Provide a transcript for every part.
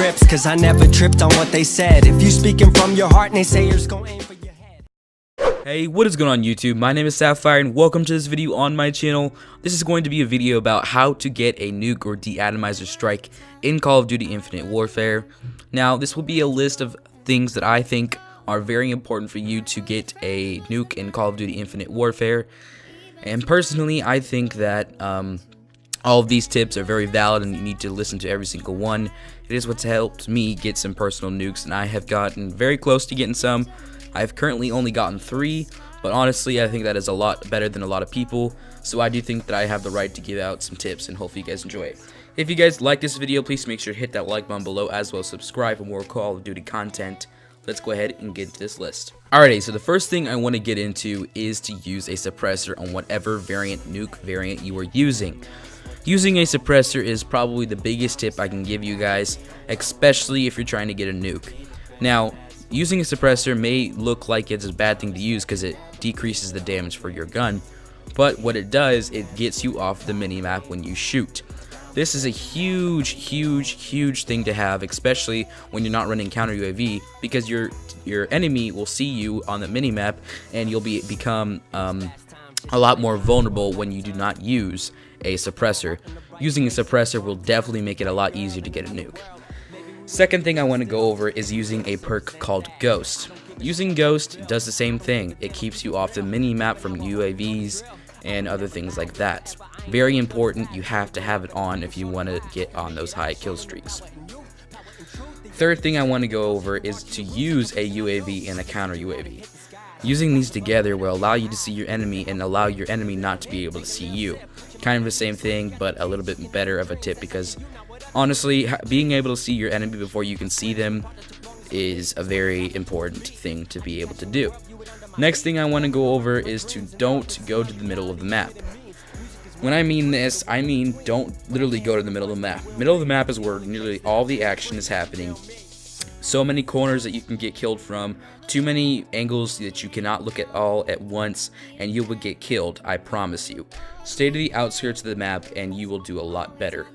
trips, cause I never tripped on what they said. If you speaking from your heart, naysayers gon' aim for your head. Hey, what is going on YouTube? My name is Saphire and welcome to this video on my channel. This is going to be a video about how to get a nuke or De-Atomizer strike in Call of Duty Infinite Warfare. Now, this will be a list of things that I think are very important for you to get a nuke in Call of Duty Infinite Warfare. And personally, I think that all of these tips are very valid and you need to listen to every single one. It is what's helped me get some personal nukes, and I have gotten very close to getting some. I've currently only gotten 3, but honestly I think that is a lot better than a lot of people, so I do think that I have the right to give out some tips, and hopefully you guys enjoy it. If you guys like this video, please make sure to hit that like button below, as well as subscribe for more Call of Duty content. Let's go ahead and get into this list. Alrighty, so the first thing I want to get into is to use a suppressor on whatever nuke variant you are using. Using a suppressor is probably the biggest tip I can give you guys, especially if you're trying to get a nuke. Now, using a suppressor may look like it's a bad thing to use because it decreases the damage for your gun, but what it does, it gets you off the minimap when you shoot. This is a huge thing to have, especially when you're not running counter UAV, because your enemy will see you on the minimap and you'll become a lot more vulnerable when you do not use a suppressor. Using a suppressor will definitely make it a lot easier to get a nuke. Second thing I want to go over is using a perk called Ghost. Using Ghost does the same thing. It keeps you off the minimap from UAVs and other things like that. Very important, you have to have it on if you want to get on those high kill streaks. Third thing I want to go over is to use a UAV and a counter UAV. Using these together will allow you to see your enemy and allow your enemy not to be able to see you. Kind of the same thing, but a little bit better of a tip, because honestly, being able to see your enemy before you can see them is a very important thing to be able to do. Next thing I want to go over is to don't go to the middle of the map. When I mean this, I mean don't literally go to the middle of the map. Middle of the map is where nearly all the action is happening. So many corners that you can get killed from, too many angles that you cannot look at all at once, and you will get killed, I promise you. Stay to the outskirts of the map and you will do a lot better.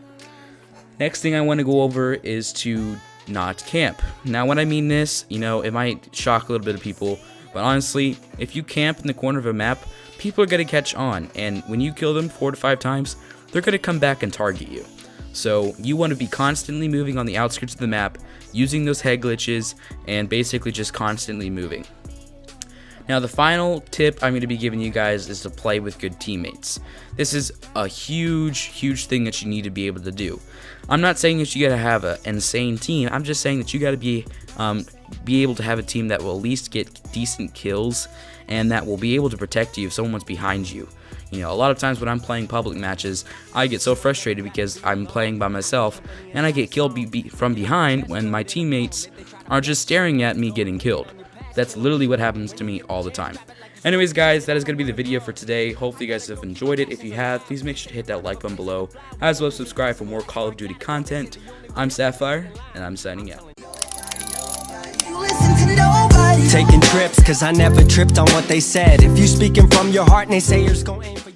Next thing I want to go over is to not camp. Now when I mean this, it might shock a little bit of people, but honestly, if you camp in the corner of a map, people are going to catch on, and when you kill them 4 to 5 times, they're going to come back and target you. So you want to be constantly moving on the outskirts of the map, using those head glitches, and basically just constantly moving. Now the final tip I'm going to be giving you guys is to play with good teammates. This is a huge thing that you need to be able to do. I'm not saying that you gotta have an insane team, I'm just saying that you gotta be able to have a team that will at least get decent kills and that will be able to protect you if someone's behind you. A lot of times when I'm playing public matches, I get so frustrated because I'm playing by myself and I get killed from behind when my teammates are just staring at me getting killed. That's literally what happens to me all the time. Anyways guys, that is going to be the video for today. Hopefully you guys have enjoyed it. If you have, please make sure to hit that like button below, as well as subscribe for more Call of Duty content. I'm Saphire, and I'm signing out. Taking trips, cause I never tripped on what they said. If you speaking from your heart, naysayers gon' aim for your